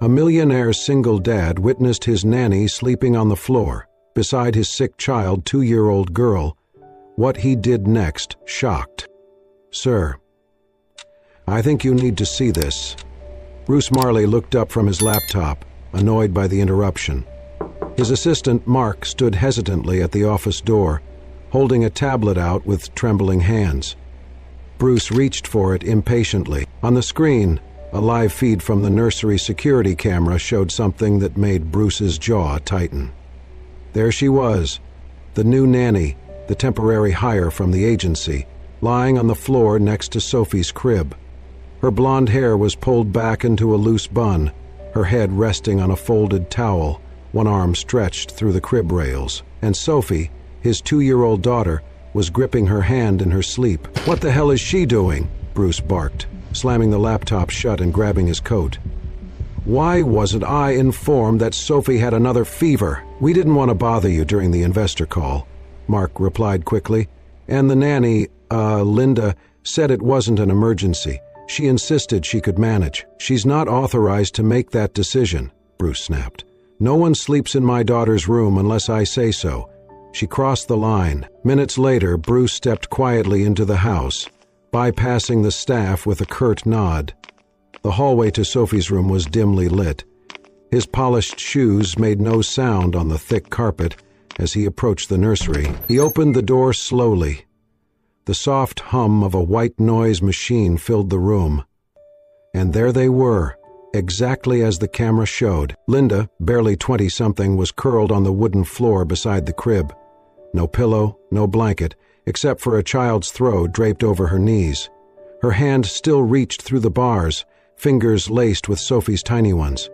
A millionaire's single dad witnessed his nanny sleeping on the floor, beside his sick child, 2-year-old girl. What he did next shocked. "Sir, I think you need to see this." Bruce Marley looked up from his laptop, annoyed by the interruption. His assistant, Mark, stood hesitantly at the office door, holding a tablet out with trembling hands. Bruce reached for it impatiently. On the screen, a live feed from the nursery security camera showed something that made Bruce's jaw tighten. There she was, the new nanny, the temporary hire from the agency, lying on the floor next to Sophie's crib. Her blonde hair was pulled back into a loose bun, her head resting on a folded towel, one arm stretched through the crib rails. And Sophie, his 2-year-old daughter, was gripping her hand in her sleep. "What the hell is she doing?" Bruce barked, slamming the laptop shut and grabbing his coat. "Why wasn't I informed that Sophie had another fever?" "We didn't want to bother you during the investor call," Mark replied quickly. "And the nanny, Linda, said it wasn't an emergency. She insisted she could manage." "She's not authorized to make that decision," Bruce snapped. "No one sleeps in my daughter's room unless I say so. She crossed the line." Minutes later, Bruce stepped quietly into the house, bypassing the staff with a curt nod. The hallway to Sophie's room was dimly lit. His polished shoes made no sound on the thick carpet as he approached the nursery. He opened the door slowly. The soft hum of a white noise machine filled the room. And there they were, exactly as the camera showed. Linda, barely 20-something, was curled on the wooden floor beside the crib. No pillow, no blanket, except for a child's throw draped over her knees. Her hand still reached through the bars, fingers laced with Sophie's tiny ones.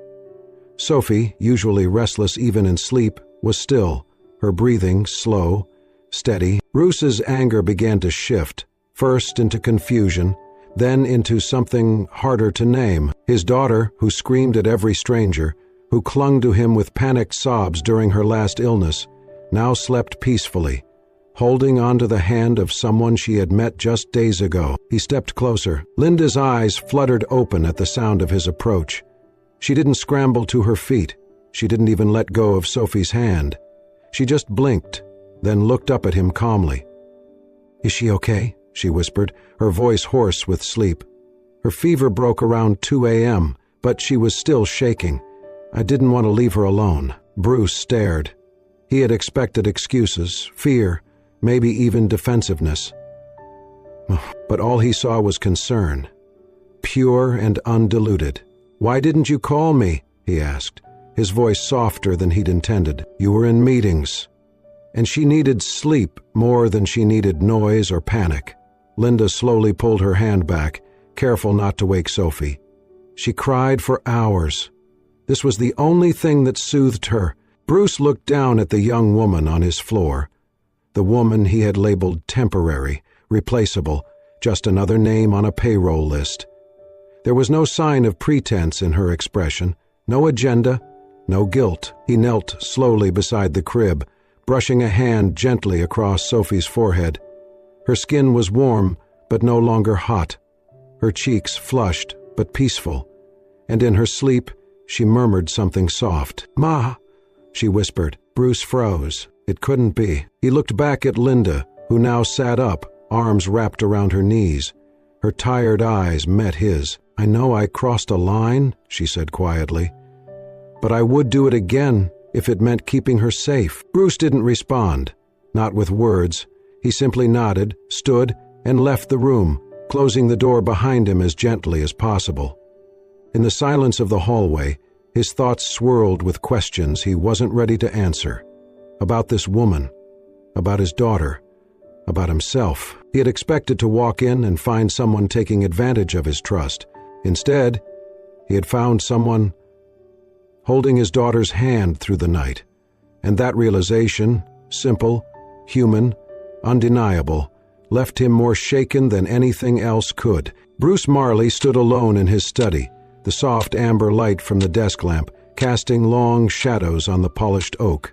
Sophie, usually restless even in sleep, was still, her breathing slow, steady. Bruce's anger began to shift, first into confusion, then into something harder to name. His daughter, who screamed at every stranger, who clung to him with panicked sobs during her last illness, now slept peacefully, holding onto the hand of someone she had met just days ago. He stepped closer. Linda's eyes fluttered open at the sound of his approach. She didn't scramble to her feet. She didn't even let go of Sophie's hand. She just blinked, then looked up at him calmly. "Is she okay?" she whispered, her voice hoarse with sleep. Her fever broke around 2 a.m., but she was still shaking. "I didn't want to leave her alone." Bruce stared. He had expected excuses, fear, maybe even defensiveness. But all he saw was concern, pure and undiluted. "Why didn't you call me?" he asked, his voice softer than he'd intended. "You were in meetings." And she needed sleep more than she needed noise or panic. Linda slowly pulled her hand back, careful not to wake Sophie. She cried for hours. This was the only thing that soothed her. Bruce looked down at the young woman on his floor, the woman he had labeled temporary, replaceable, just another name on a payroll list. There was no sign of pretense in her expression, no agenda, no guilt. He knelt slowly beside the crib, brushing a hand gently across Sophie's forehead. Her skin was warm, but no longer hot. Her cheeks flushed, but peaceful. And in her sleep, she murmured something soft. "Ma," she whispered. Bruce froze. It couldn't be. He looked back at Linda, who now sat up, arms wrapped around her knees. Her tired eyes met his. "I know I crossed a line," she said quietly, "but I would do it again if it meant keeping her safe." Bruce didn't respond, not with words. He simply nodded, stood, and left the room, closing the door behind him as gently as possible. In the silence of the hallway, his thoughts swirled with questions he wasn't ready to answer. About this woman, about his daughter, about himself. He had expected to walk in and find someone taking advantage of his trust. Instead, he had found someone holding his daughter's hand through the night. And that realization, simple, human, undeniable, left him more shaken than anything else could. Bruce Marley stood alone in his study, the soft amber light from the desk lamp casting long shadows on the polished oak.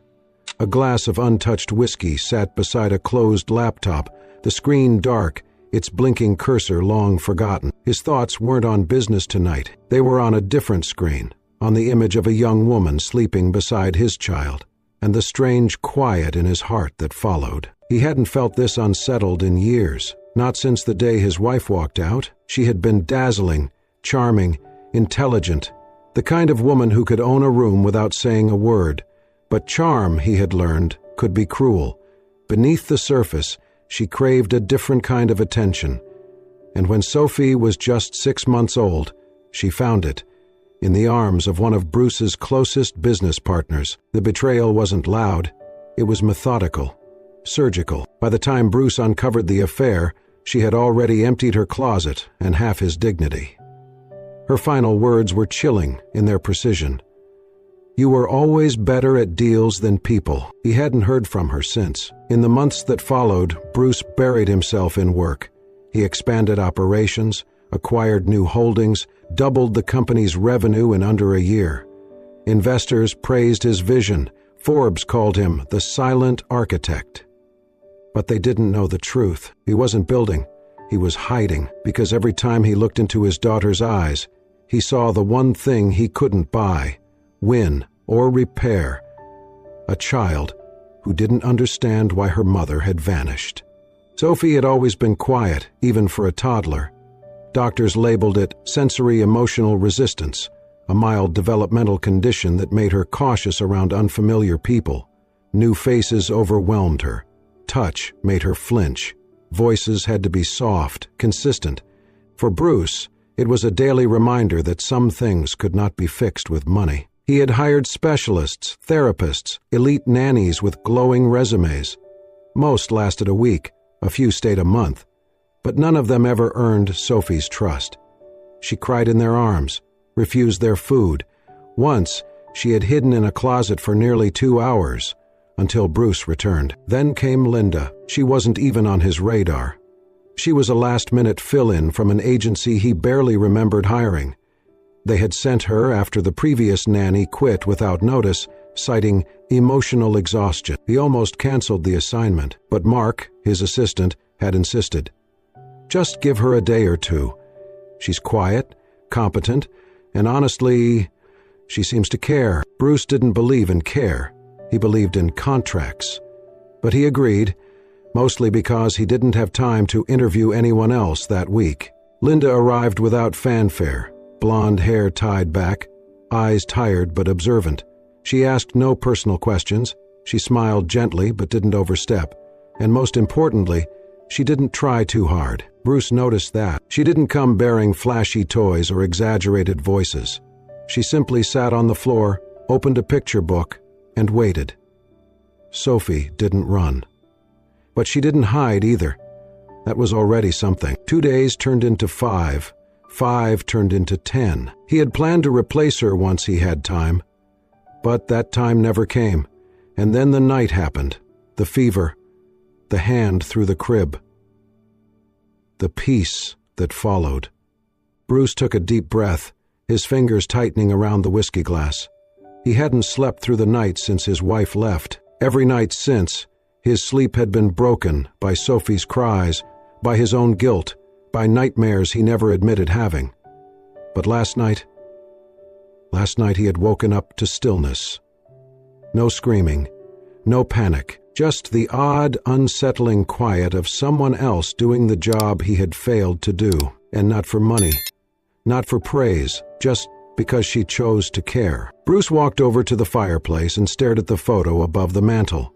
A glass of untouched whiskey sat beside a closed laptop, the screen dark, its blinking cursor long forgotten. His thoughts weren't on business tonight. They were on a different screen, on the image of a young woman sleeping beside his child, and the strange quiet in his heart that followed. He hadn't felt this unsettled in years, not since the day his wife walked out. She had been dazzling, charming, intelligent, the kind of woman who could own a room without saying a word. But charm, he had learned, could be cruel. Beneath the surface, she craved a different kind of attention. And when Sophie was just 6 months old, she found it, in the arms of one of Bruce's closest business partners. The betrayal wasn't loud. It was methodical, surgical. By the time Bruce uncovered the affair, she had already emptied her closet and half his dignity. Her final words were chilling in their precision. "You were always better at deals than people." He hadn't heard from her since. In the months that followed, Bruce buried himself in work. He expanded operations, acquired new holdings, doubled the company's revenue in under a year. Investors praised his vision. Forbes called him the silent architect. But they didn't know the truth. He wasn't building. He was hiding, because every time he looked into his daughter's eyes, he saw the one thing he couldn't buy, win, or repair: a child who didn't understand why her mother had vanished. Sophie had always been quiet, even for a toddler. Doctors labeled it sensory-emotional resistance, a mild developmental condition that made her cautious around unfamiliar people. New faces overwhelmed her. Touch made her flinch. Voices had to be soft, consistent. For Bruce, it was a daily reminder that some things could not be fixed with money. He had hired specialists, therapists, elite nannies with glowing resumes. Most lasted a week, a few stayed a month, but none of them ever earned Sophie's trust. She cried in their arms, refused their food. Once, she had hidden in a closet for nearly 2 hours, until Bruce returned. Then came Linda. She wasn't even on his radar. She was a last-minute fill-in from an agency he barely remembered hiring. They had sent her after the previous nanny quit without notice, citing emotional exhaustion. He almost canceled the assignment, but Mark, his assistant, had insisted. "Just give her a day or two. She's quiet, competent, and honestly, she seems to care." Bruce didn't believe in care. He believed in contracts. But he agreed, mostly because he didn't have time to interview anyone else that week. Linda arrived without fanfare, blonde hair tied back, eyes tired but observant. She asked no personal questions. She smiled gently but didn't overstep. And most importantly, she didn't try too hard. Bruce noticed that. She didn't come bearing flashy toys or exaggerated voices. She simply sat on the floor, opened a picture book, and waited. Sophie didn't run. But she didn't hide either. That was already something. 2 days turned into 5. 5 turned into 10. He had planned to replace her once he had time. But that time never came. And then the night happened. The fever. The hand through the crib. The peace that followed. Bruce took a deep breath, his fingers tightening around the whiskey glass. He hadn't slept through the night since his wife left. Every night since, his sleep had been broken by Sophie's cries, by his own guilt, by nightmares he never admitted having. But last night he had woken up to stillness. No screaming, no panic, just the odd, unsettling quiet of someone else doing the job he had failed to do, and not for money, not for praise, just because she chose to care. Bruce walked over to the fireplace and stared at the photo above the mantel.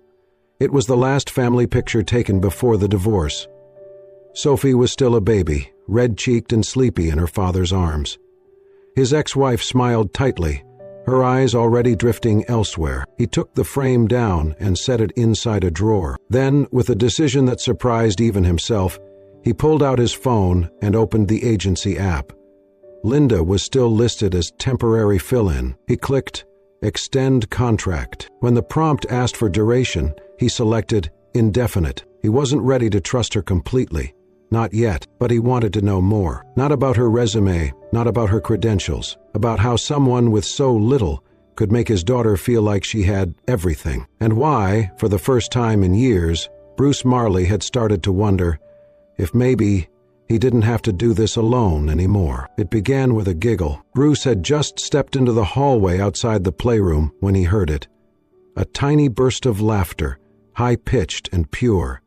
It was the last family picture taken before the divorce. Sophie was still a baby, red-cheeked and sleepy in her father's arms. His ex-wife smiled tightly, her eyes already drifting elsewhere. He took the frame down and set it inside a drawer. Then, with a decision that surprised even himself, he pulled out his phone and opened the agency app. Linda was still listed as temporary fill-in. He clicked Extend Contract. When the prompt asked for duration, he selected Indefinite. He wasn't ready to trust her completely. Not yet, but he wanted to know more. Not about her resume, not about her credentials, about how someone with so little could make his daughter feel like she had everything. And why, for the first time in years, Bruce Marley had started to wonder if maybe He didn't have to do this alone anymore. It began with a giggle. Bruce had just stepped into the hallway outside the playroom when he heard it. A tiny burst of laughter, high-pitched and pure.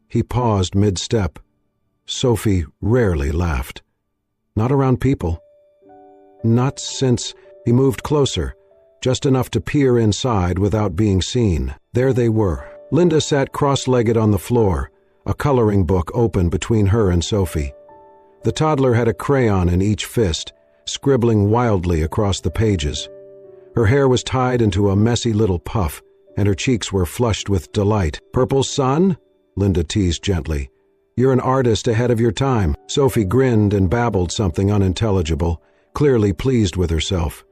He paused mid-step. Sophie rarely laughed. Not around people. Not since. He moved closer, just enough to peer inside without being seen. There they were. Linda sat cross-legged on the floor, a coloring book open between her and Sophie. The toddler had a crayon in each fist, scribbling wildly across the pages. Her hair was tied into a messy little puff, and her cheeks were flushed with delight. "Purple sun?" Linda teased gently. "You're an artist ahead of your time." Sophie grinned and babbled something unintelligible, clearly pleased with herself.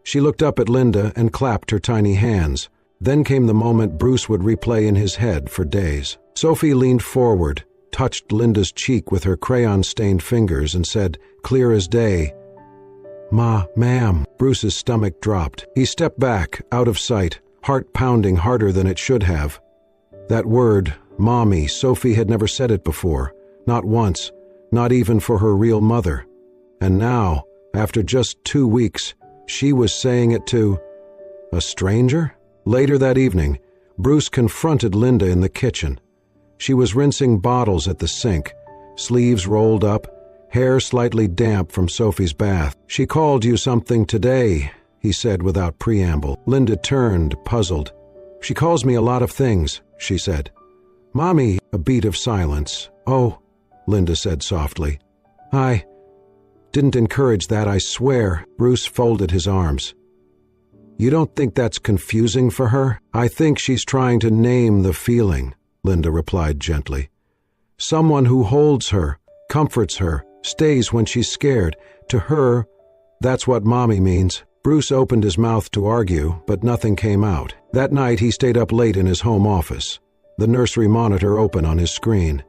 She looked up at Linda and clapped her tiny hands. Then came the moment Bruce would replay in his head for days. Sophie leaned forward, touched Linda's cheek with her crayon-stained fingers and said, clear as day, "Ma'am." Bruce's stomach dropped. He stepped back, out of sight, heart pounding harder than it should have. That word, Mommy, Sophie had never said it before, not once, not even for her real mother. And now, after just 2 weeks, she was saying it to a stranger? Later that evening, Bruce confronted Linda in the kitchen. She was rinsing bottles at the sink, sleeves rolled up, hair slightly damp from Sophie's bath. "She called you something today," he said without preamble. Linda turned, puzzled. "She calls me a lot of things," she said. "Mommy," a beat of silence. "Oh," Linda said softly. "I didn't encourage that, I swear." Bruce folded his arms. "You don't think that's confusing for her?" "I think she's trying to name the feeling," Linda replied gently. "Someone who holds her, comforts her, stays when she's scared. To her, that's what Mommy means." Bruce opened his mouth to argue, but nothing came out. That night he stayed up late in his home office, the nursery monitor open on his screen.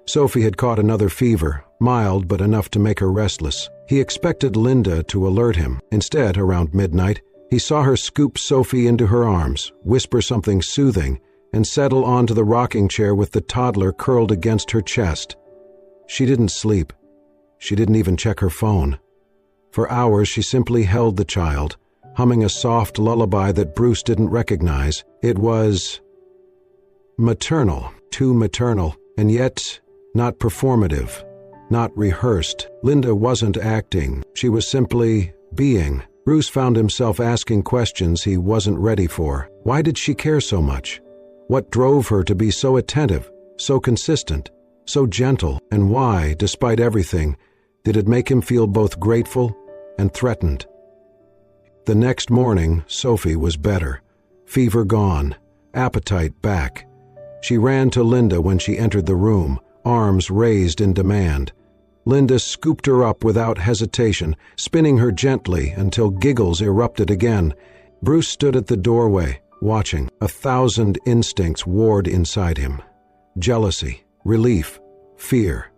Sophie had caught another fever, mild but enough to make her restless. He expected Linda to alert him. Instead, around midnight, he saw her scoop Sophie into her arms, whisper something soothing, and settle onto the rocking chair with the toddler curled against her chest. She didn't sleep. She didn't even check her phone. For hours she simply held the child, humming a soft lullaby that Bruce didn't recognize. It was maternal, too maternal, and yet not performative, not rehearsed. Linda wasn't acting. She was simply being. Bruce found himself asking questions he wasn't ready for. Why did she care so much? What drove her to be so attentive, so consistent, so gentle? And why, despite everything, did it make him feel both grateful and threatened? The next morning, Sophie was better. Fever gone, appetite back. She ran to Linda when she entered the room, arms raised in demand. Linda scooped her up without hesitation, spinning her gently until giggles erupted again. Bruce stood at the doorway, watching. 1,000 instincts warred inside him. Jealousy, relief, fear,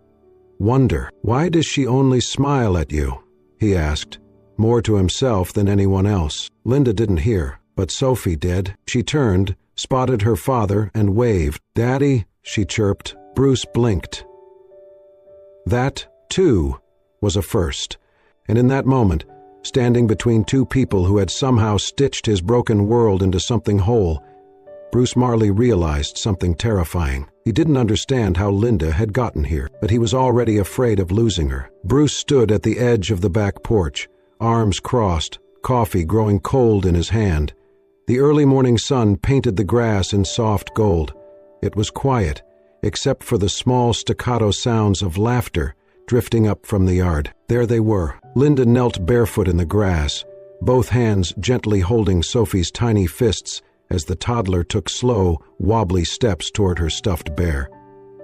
wonder. "Why does she only smile at you?" he asked, more to himself than anyone else. Linda didn't hear, but Sophie did. She turned, spotted her father, and waved. "Daddy," she chirped. Bruce blinked. That, too, was a first, and in that moment, standing between two people who had somehow stitched his broken world into something whole, Bruce Marley realized something terrifying. He didn't understand how Linda had gotten here, but he was already afraid of losing her. Bruce stood at the edge of the back porch, arms crossed, coffee growing cold in his hand. The early morning sun painted the grass in soft gold. It was quiet, except for the small staccato sounds of laughter drifting up from the yard. There they were. Linda knelt barefoot in the grass, both hands gently holding Sophie's tiny fists as the toddler took slow, wobbly steps toward her stuffed bear.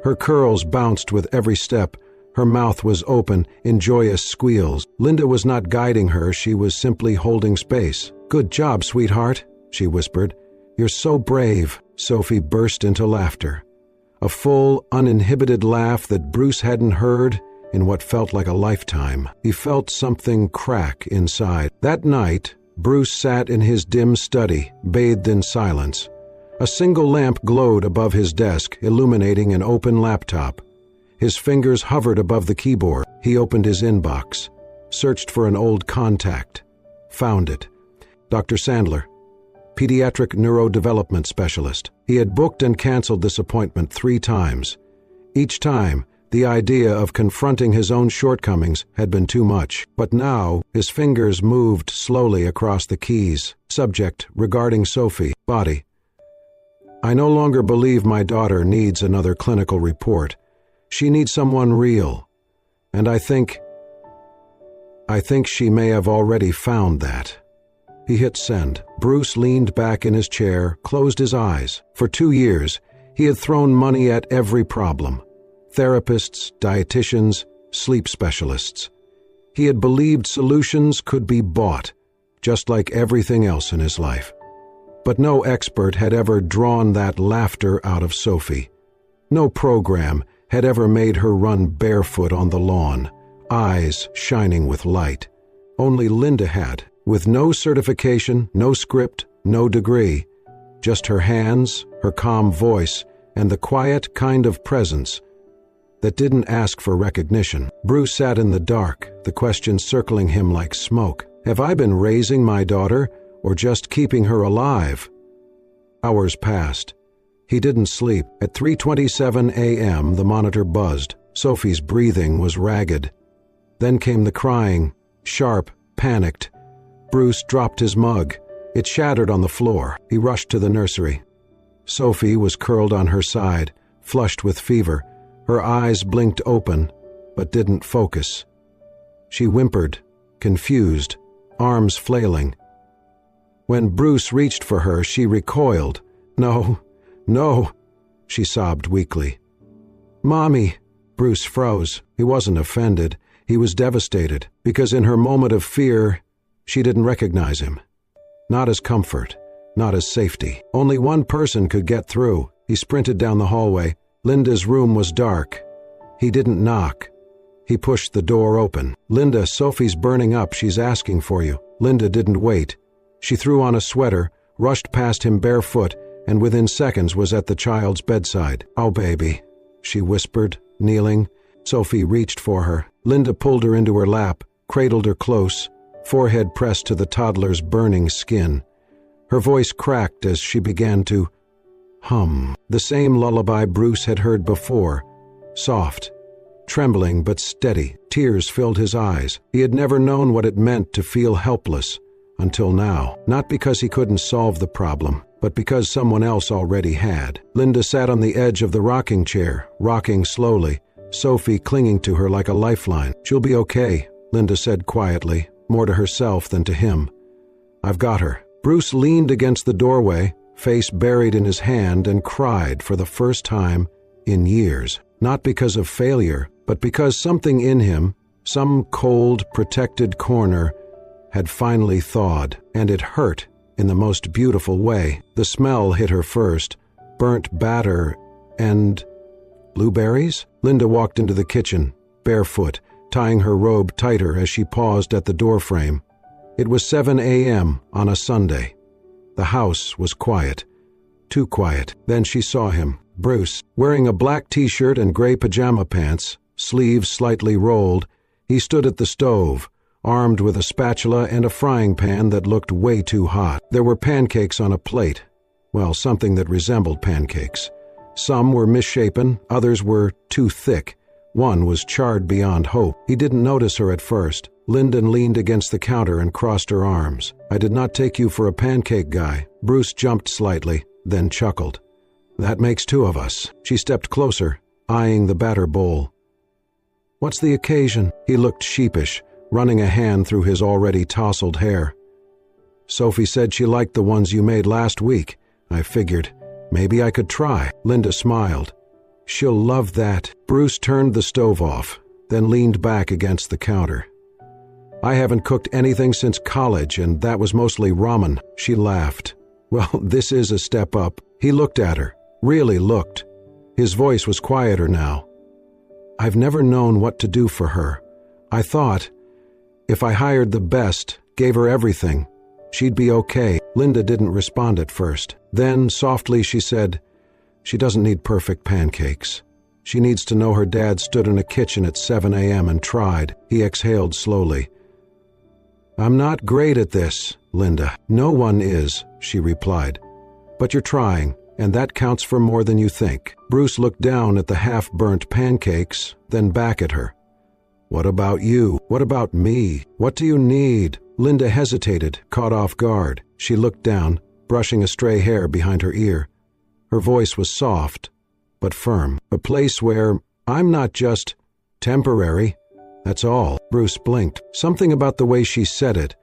Her curls bounced with every step. Her mouth was open in joyous squeals. Linda was not guiding her, she was simply holding space. "Good job, sweetheart," she whispered. "You're so brave." Sophie burst into laughter. A full, uninhibited laugh that Bruce hadn't heard in what felt like a lifetime. He felt something crack inside. That night, Bruce sat in his dim study, bathed in silence. A single lamp glowed above his desk, illuminating an open laptop. His fingers hovered above the keyboard. He opened his inbox, searched for an old contact, found it. Dr. Sandler, pediatric neurodevelopment specialist. He had booked and canceled this appointment 3 times. Each time, the idea of confronting his own shortcomings had been too much. But now, his fingers moved slowly across the keys. Subject, regarding Sophie. Body. I no longer believe my daughter needs another clinical report. She needs someone real. And I think she may have already found that. He hit send. Bruce leaned back in his chair, closed his eyes. For 2 years, he had thrown money at every problem. Therapists, dietitians, sleep specialists. He had believed solutions could be bought, just like everything else in his life. But no expert had ever drawn that laughter out of Sophie. No program had ever made her run barefoot on the lawn, eyes shining with light. Only Linda had, with no certification, no script, no degree, just her hands, her calm voice, and the quiet kind of presence that didn't ask for recognition. Bruce sat in the dark, the question circling him like smoke. Have I been raising my daughter, or just keeping her alive? Hours passed. He didn't sleep. At 3:27 a.m., the monitor buzzed. Sophie's breathing was ragged. Then came the crying, sharp, panicked. Bruce dropped his mug. It shattered on the floor. He rushed to the nursery. Sophie was curled on her side, flushed with fever. Her eyes blinked open, but didn't focus. She whimpered, confused, arms flailing. When Bruce reached for her, she recoiled. No, no, she sobbed weakly. Mommy! Bruce froze. He wasn't offended. He was devastated, because in her moment of fear, she didn't recognize him. Not as comfort, not as safety. Only one person could get through. He sprinted down the hallway. Linda's room was dark. He didn't knock. He pushed the door open. Linda, Sophie's burning up. She's asking for you. Linda didn't wait. She threw on a sweater, rushed past him barefoot, and within seconds was at the child's bedside. Oh, baby, she whispered, kneeling. Sophie reached for her. Linda pulled her into her lap, cradled her close, forehead pressed to the toddler's burning skin. Her voice cracked as she began to hum, the same lullaby Bruce had heard before, soft, trembling but steady. Tears filled his eyes. He had never known what it meant to feel helpless until now, not because he couldn't solve the problem, but because someone else already had. Linda sat on the edge of the rocking chair, rocking slowly, Sophie clinging to her like a lifeline. She'll be okay, Linda said quietly, more to herself than to him. I've got her. Bruce leaned against the doorway, face buried in his hand, and cried for the first time in years. Not because of failure, but because something in him, some cold, protected corner, had finally thawed, and it hurt in the most beautiful way. The smell hit her first, burnt batter and blueberries? Linda walked into the kitchen, barefoot, tying her robe tighter as she paused at the doorframe. It was 7 a.m. on a Sunday. The house was quiet. Too quiet. Then she saw him, Bruce, wearing a black t-shirt and gray pajama pants, sleeves slightly rolled. He stood at the stove, armed with a spatula and a frying pan that looked way too hot. There were pancakes on a plate. Well, something that resembled pancakes. Some were misshapen, others were too thick. One was charred beyond hope. He didn't notice her at first. Lyndon leaned against the counter and crossed her arms. I did not take you for a pancake guy. Bruce jumped slightly, then chuckled. That makes 2 of us. She stepped closer, eyeing the batter bowl. What's the occasion? He looked sheepish, running a hand through his already tousled hair. Sophie said she liked the ones you made last week. I figured, maybe I could try. Linda smiled. She'll love that. Bruce turned the stove off, then leaned back against the counter. I haven't cooked anything since college, and that was mostly ramen. She laughed. Well, this is a step up. He looked at her, really looked. His voice was quieter now. I've never known what to do for her. I thought, if I hired the best, gave her everything, she'd be okay. Linda didn't respond at first. Then, softly, she said, she doesn't need perfect pancakes. She needs to know her dad stood in a kitchen at 7 a.m. and tried. He exhaled slowly. I'm not great at this, Linda. No one is, she replied. But you're trying, and that counts for more than you think. Bruce looked down at the half-burnt pancakes, then back at her. What about you? What about me? What do you need? Linda hesitated, caught off guard. She looked down, brushing a stray hair behind her ear. Her voice was soft, but firm. A place where I'm not just temporary. That's all. Bruce blinked. Something about the way she said it.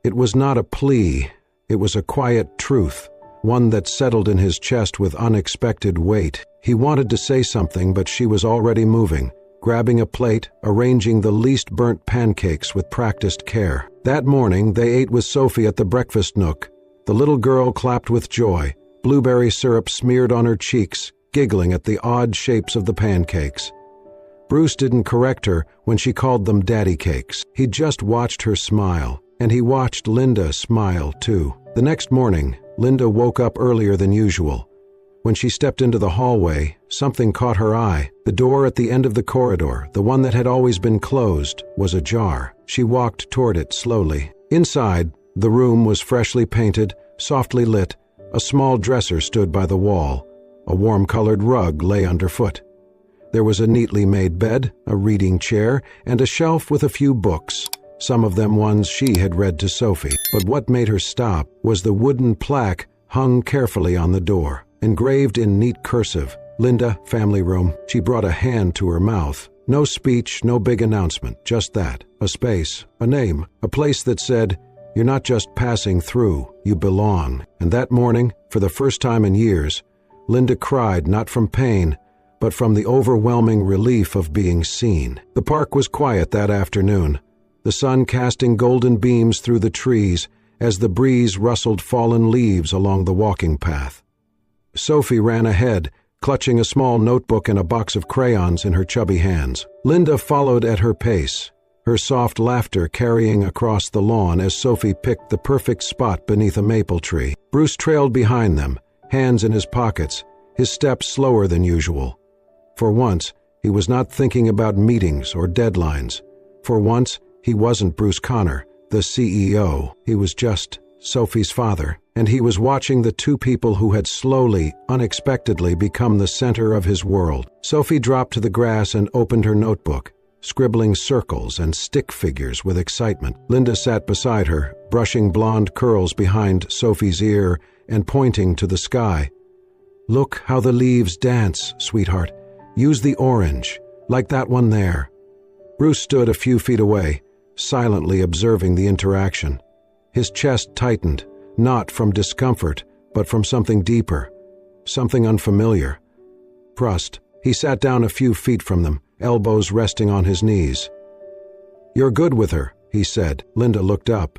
It was not a plea. It was a quiet truth, one that settled in his chest with unexpected weight. He wanted to say something, but she was already moving, grabbing a plate, arranging the least burnt pancakes with practiced care. That morning, they ate with Sophie at the breakfast nook. The little girl clapped with joy, blueberry syrup smeared on her cheeks, giggling at the odd shapes of the pancakes. Bruce didn't correct her when she called them daddy cakes. He just watched her smile, and he watched Linda smile too. The next morning, Linda woke up earlier than usual. When she stepped into the hallway, something caught her eye. The door at the end of the corridor, the one that had always been closed, was ajar. She walked toward it slowly. Inside, the room was freshly painted, softly lit. A small dresser stood by the wall. A warm-colored rug lay underfoot. There was a neatly made bed, a reading chair, and a shelf with a few books, some of them ones she had read to Sophie. But what made her stop was the wooden plaque hung carefully on the door, engraved in neat cursive, Linda, family room. She brought a hand to her mouth. No speech, no big announcement, just that. A space, a name, a place that said, you're not just passing through, you belong. And that morning, for the first time in years, Linda cried not from pain, but from the overwhelming relief of being seen. The park was quiet that afternoon, the sun casting golden beams through the trees as the breeze rustled fallen leaves along the walking path. Sophie ran ahead, clutching a small notebook and a box of crayons in her chubby hands. Linda followed at her pace, her soft laughter carrying across the lawn as Sophie picked the perfect spot beneath a maple tree. Bruce trailed behind them, hands in his pockets, his steps slower than usual. For once, he was not thinking about meetings or deadlines. For once, he wasn't Bruce Connor, the CEO. He was just Sophie's father, and he was watching the two people who had slowly, unexpectedly become the center of his world. Sophie dropped to the grass and opened her notebook, scribbling circles and stick figures with excitement. Linda sat beside her, brushing blonde curls behind Sophie's ear and pointing to the sky. Look how the leaves dance, sweetheart. Use the orange, like that one there. Bruce stood a few feet away, silently observing the interaction. His chest tightened, not from discomfort, but from something deeper, something unfamiliar. Trust. He sat down a few feet from them, elbows resting on his knees. You're good with her, he said. Linda looked up.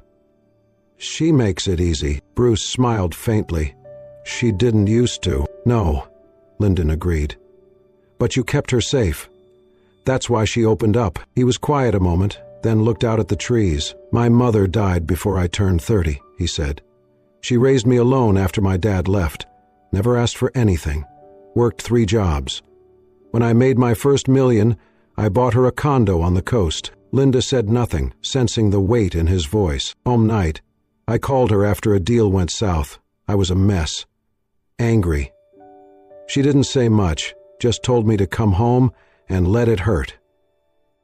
She makes it easy. Bruce smiled faintly. She didn't used to. No, Lyndon agreed. But you kept her safe. That's why she opened up. He was quiet a moment, then looked out at the trees. My mother died before I turned 30, he said. She raised me alone after my dad left. Never asked for anything. Worked 3 jobs. When I made my first $1 million, I bought her a condo on the coast. Linda said nothing, sensing the weight in his voice. Home night. I called her after a deal went south. I was a mess. Angry. She didn't say much, just told me to come home and let it hurt.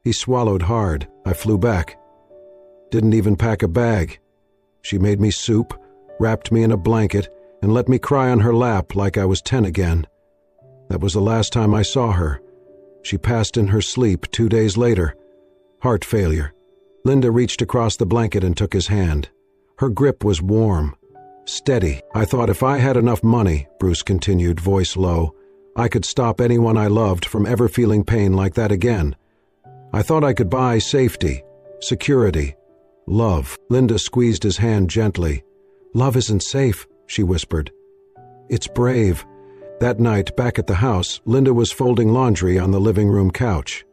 He swallowed hard. I flew back. Didn't even pack a bag. She made me soup, wrapped me in a blanket, and let me cry on her lap like I was 10 again. That was the last time I saw her. She passed in her sleep 2 days later. Heart failure. Linda reached across the blanket and took his hand. Her grip was warm, steady. I thought if I had enough money, Bruce continued, voice low, I could stop anyone I loved from ever feeling pain like that again. I thought I could buy safety, security, love. Linda squeezed his hand gently. Love isn't safe, she whispered. It's brave. That night, back at the house, Linda was folding laundry on the living room couch.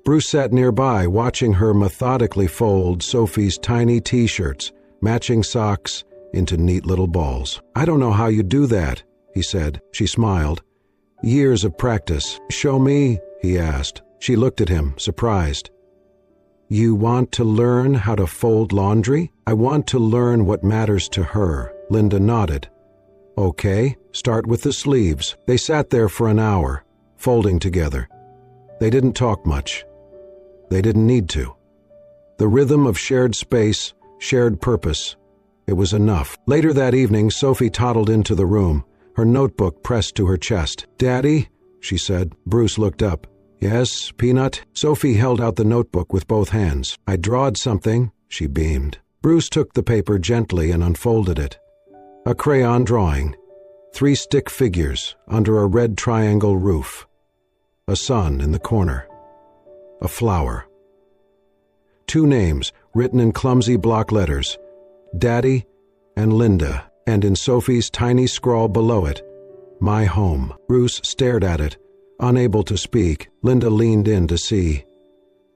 Bruce sat nearby, watching her methodically fold Sophie's tiny t-shirts, matching socks, into neat little balls. I don't know how you do that, he said. She smiled. Years of practice. Show me, he asked. She looked at him, surprised. You want to learn how to fold laundry? I want to learn what matters to her. Linda nodded. Okay, start with the sleeves. They sat there for an hour, folding together. They didn't talk much. They didn't need to. The rhythm of shared space, shared purpose. It was enough. Later that evening, Sophie toddled into the room, her notebook pressed to her chest. Daddy, she said. Bruce looked up. Yes, Peanut? Sophie held out the notebook with both hands. I drawed something, she beamed. Bruce took the paper gently and unfolded it. A crayon drawing. 3 stick figures under a red triangle roof. A sun in the corner. A flower. 2 names written in clumsy block letters. Daddy and Linda, and in Sophie's tiny scrawl below it, my home. Bruce stared at it, unable to speak. Linda leaned in to see.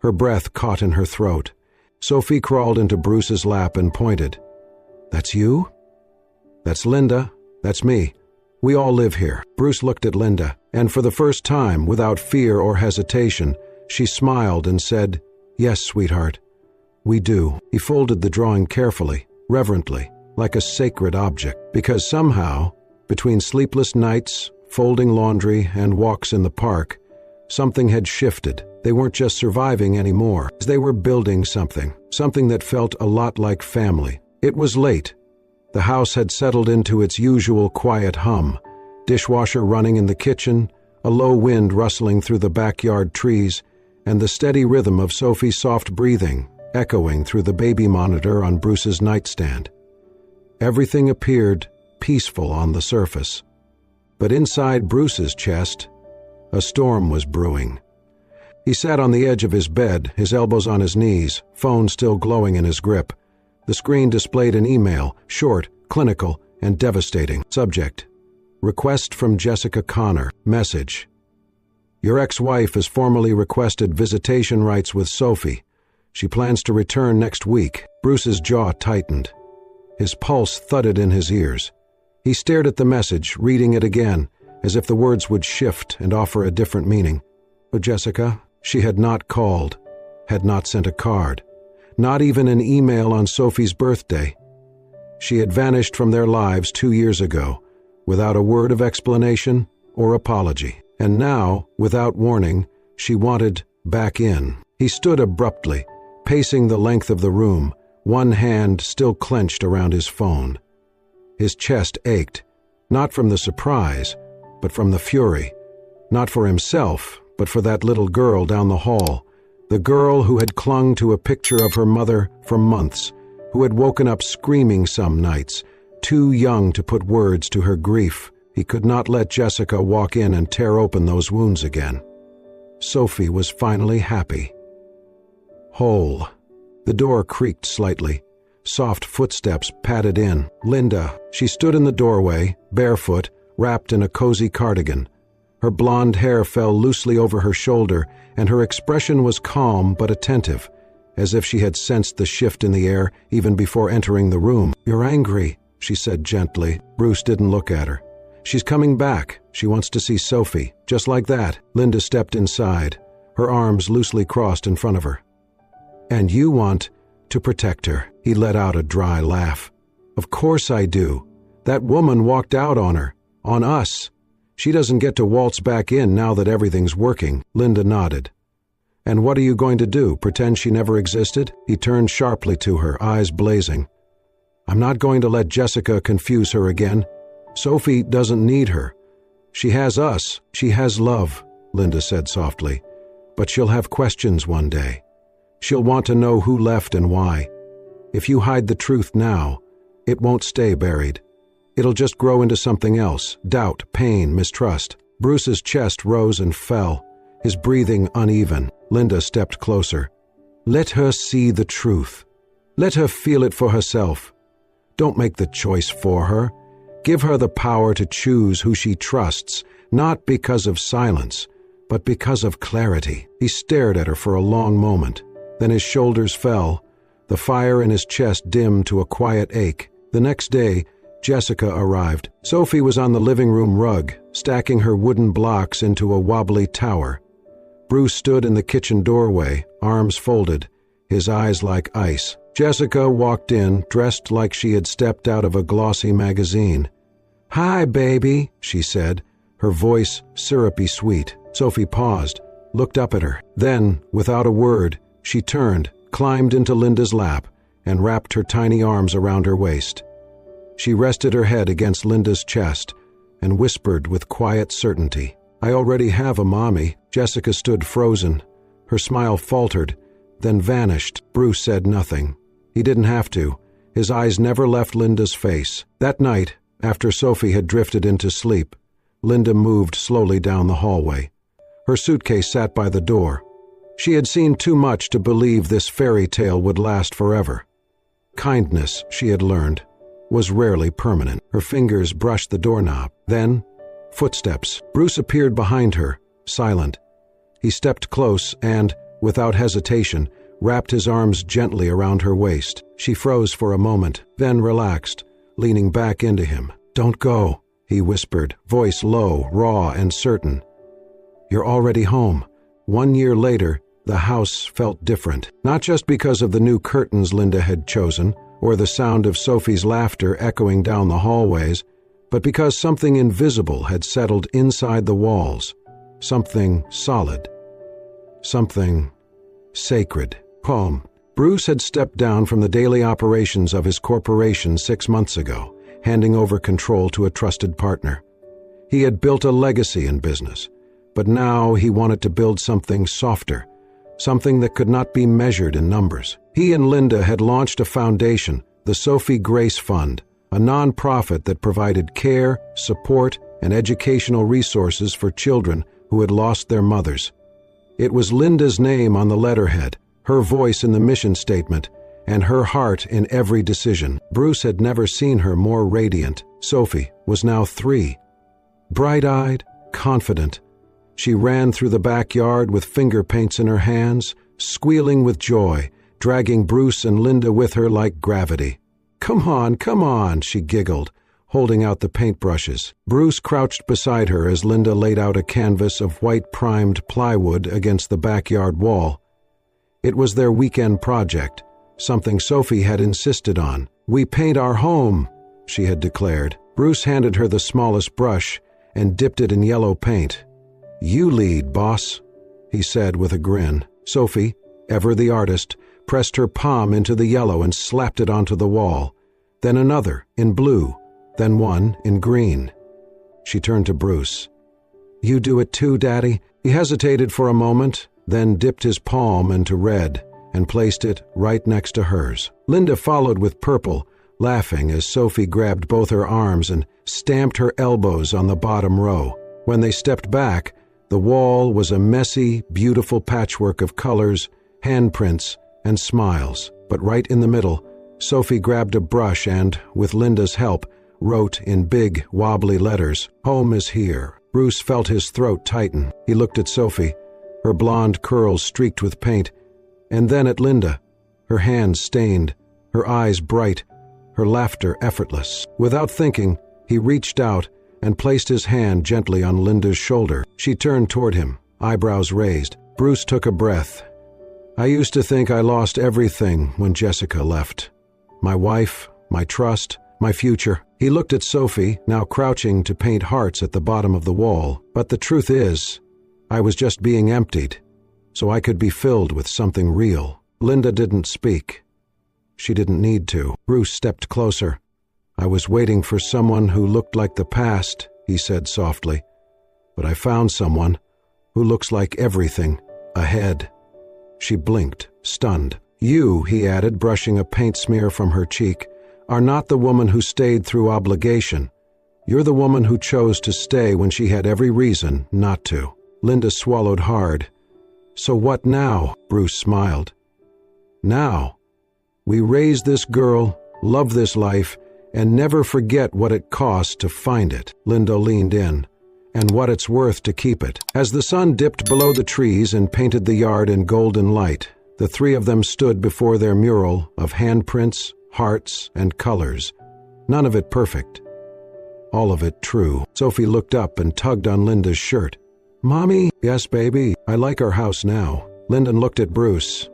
Her breath caught in her throat. Sophie crawled into Bruce's lap and pointed. That's you? That's Linda. That's me. We all live here. Bruce looked at Linda, and for the first time, without fear or hesitation, she smiled and said, Yes, sweetheart. We do. He folded the drawing carefully, reverently, like a sacred object, because somehow, between sleepless nights, folding laundry, and walks in the park, something had shifted. They weren't just surviving anymore. They were building something that felt a lot like family. It was late. The house had settled into its usual quiet hum, dishwasher running in the kitchen, a low wind rustling through the backyard trees, and the steady rhythm of Sophie's soft breathing echoing through the baby monitor on Bruce's nightstand. Everything appeared peaceful on the surface, but inside Bruce's chest, a storm was brewing. He sat on the edge of his bed, his elbows on his knees, phone still glowing in his grip. The screen displayed an email, short, clinical, and devastating. Subject: Request from Jessica Connor. Message: Your ex-wife has formally requested visitation rights with Sophie. She plans to return next week. Bruce's jaw tightened. His pulse thudded in his ears. He stared at the message, reading it again, as if the words would shift and offer a different meaning. But Jessica, she had not called, had not sent a card, not even an email on Sophie's birthday. She had vanished from their lives 2 years ago, without a word of explanation or apology. And now, without warning, she wanted back in. He stood abruptly, pacing the length of the room, one hand still clenched around his phone. His chest ached, not from the surprise, but from the fury. Not for himself, but for that little girl down the hall, the girl who had clung to a picture of her mother for months, who had woken up screaming some nights, too young to put words to her grief. He could not let Jessica walk in and tear open those wounds again. Sophie was finally happy. Whole. The door creaked slightly. Soft footsteps padded in. Linda. She stood in the doorway, barefoot, wrapped in a cozy cardigan. Her blonde hair fell loosely over her shoulder, and her expression was calm but attentive, as if she had sensed the shift in the air even before entering the room. You're angry, she said gently. Bruce didn't look at her. She's coming back. She wants to see Sophie. Just like that. Linda stepped inside, her arms loosely crossed in front of her. And you want to protect her. He let out a dry laugh. Of course I do. That woman walked out on her. On us. She doesn't get to waltz back in now that everything's working. Linda nodded. And what are you going to do, pretend she never existed? He turned sharply to her, eyes blazing. I'm not going to let Jessica confuse her again. Sophie doesn't need her. She has us. She has love, Linda said softly. But she'll have questions one day. She'll want to know who left and why. If you hide the truth now, it won't stay buried. It'll just grow into something else: doubt, pain, mistrust. Bruce's chest rose and fell, his breathing uneven. Linda stepped closer. Let her see the truth. Let her feel it for herself. Don't make the choice for her. Give her the power to choose who she trusts, not because of silence, but because of clarity. He stared at her for a long moment. Then his shoulders fell. The fire in his chest dimmed to a quiet ache. The next day, Jessica arrived. Sophie was on the living room rug, stacking her wooden blocks into a wobbly tower. Bruce stood in the kitchen doorway, arms folded, his eyes like ice. Jessica walked in, dressed like she had stepped out of a glossy magazine. "Hi, baby," she said, her voice syrupy sweet. Sophie paused, looked up at her. Then, without a word, she turned, climbed into Linda's lap, and wrapped her tiny arms around her waist. She rested her head against Linda's chest and whispered with quiet certainty, "I already have a mommy." Jessica stood frozen. Her smile faltered, then vanished. Bruce said nothing. He didn't have to. His eyes never left Linda's face. That night, after Sophie had drifted into sleep, Linda moved slowly down the hallway. Her suitcase sat by the door. She had seen too much to believe this fairy tale would last forever. Kindness, she had learned, was rarely permanent. Her fingers brushed the doorknob. Then, footsteps. Bruce appeared behind her, silent. He stepped close and, without hesitation, wrapped his arms gently around her waist. She froze for a moment, then relaxed, leaning back into him. "Don't go," he whispered, voice low, raw, and certain. "You're already home." 1 year later, the house felt different, not just because of the new curtains Linda had chosen, or the sound of Sophie's laughter echoing down the hallways, but because something invisible had settled inside the walls, something solid, something sacred. Calm. Bruce had stepped down from the daily operations of his corporation 6 months ago, handing over control to a trusted partner. He had built a legacy in business, but now he wanted to build something softer, something that could not be measured in numbers. He and Linda had launched a foundation, the Sophie Grace Fund, a non-profit that provided care, support, and educational resources for children who had lost their mothers. It was Linda's name on the letterhead, her voice in the mission statement, and her heart in every decision. Bruce had never seen her more radiant. Sophie was now 3. Bright-eyed, confident. She ran through the backyard with finger paints in her hands, squealing with joy, dragging Bruce and Linda with her like gravity. Come on," she giggled, holding out the paintbrushes. Bruce crouched beside her as Linda laid out a canvas of white-primed plywood against the backyard wall. It was their weekend project, something Sophie had insisted on. "We paint our home," she had declared. Bruce handed her the smallest brush and dipped it in yellow paint. "You lead, boss," he said with a grin. Sophie, ever the artist, pressed her palm into the yellow and slapped it onto the wall, then another in blue, then one in green. She turned to Bruce. "You do it too, Daddy?" He hesitated for a moment, then dipped his palm into red and placed it right next to hers. Linda followed with purple, laughing as Sophie grabbed both her arms and stamped her elbows on the bottom row. When they stepped back, the wall was a messy, beautiful patchwork of colors, handprints, and smiles. But right in the middle, Sophie grabbed a brush and, with Linda's help, wrote in big, wobbly letters, "Home is here." Bruce felt his throat tighten. He looked at Sophie, her blonde curls streaked with paint, and then at Linda, her hands stained, her eyes bright, her laughter effortless. Without thinking, he reached out and placed his hand gently on Linda's shoulder. She turned toward him, eyebrows raised. Bruce took a breath. "I used to think I lost everything when Jessica left. My wife, my trust, my future." He looked at Sophie, now crouching to paint hearts at the bottom of the wall. "But the truth is, I was just being emptied, so I could be filled with something real." Linda didn't speak. She didn't need to. Bruce stepped closer. "I was waiting for someone who looked like the past," he said softly. "But I found someone who looks like everything ahead." She blinked, stunned. "You," he added, brushing a paint smear from her cheek, "are not the woman who stayed through obligation. You're the woman who chose to stay when she had every reason not to." Linda swallowed hard. "So what now?" Bruce smiled. "Now, we raise this girl, love this life, and never forget what it costs to find it." Linda leaned in. "And what it's worth to keep it." As the sun dipped below the trees and painted the yard in golden light, the three of them stood before their mural of handprints, hearts, and colors, none of it perfect. all of it true. Sophie looked up and tugged on Linda's shirt. "Mommy?" "Yes, baby, I like our house now." Lyndon looked at Bruce.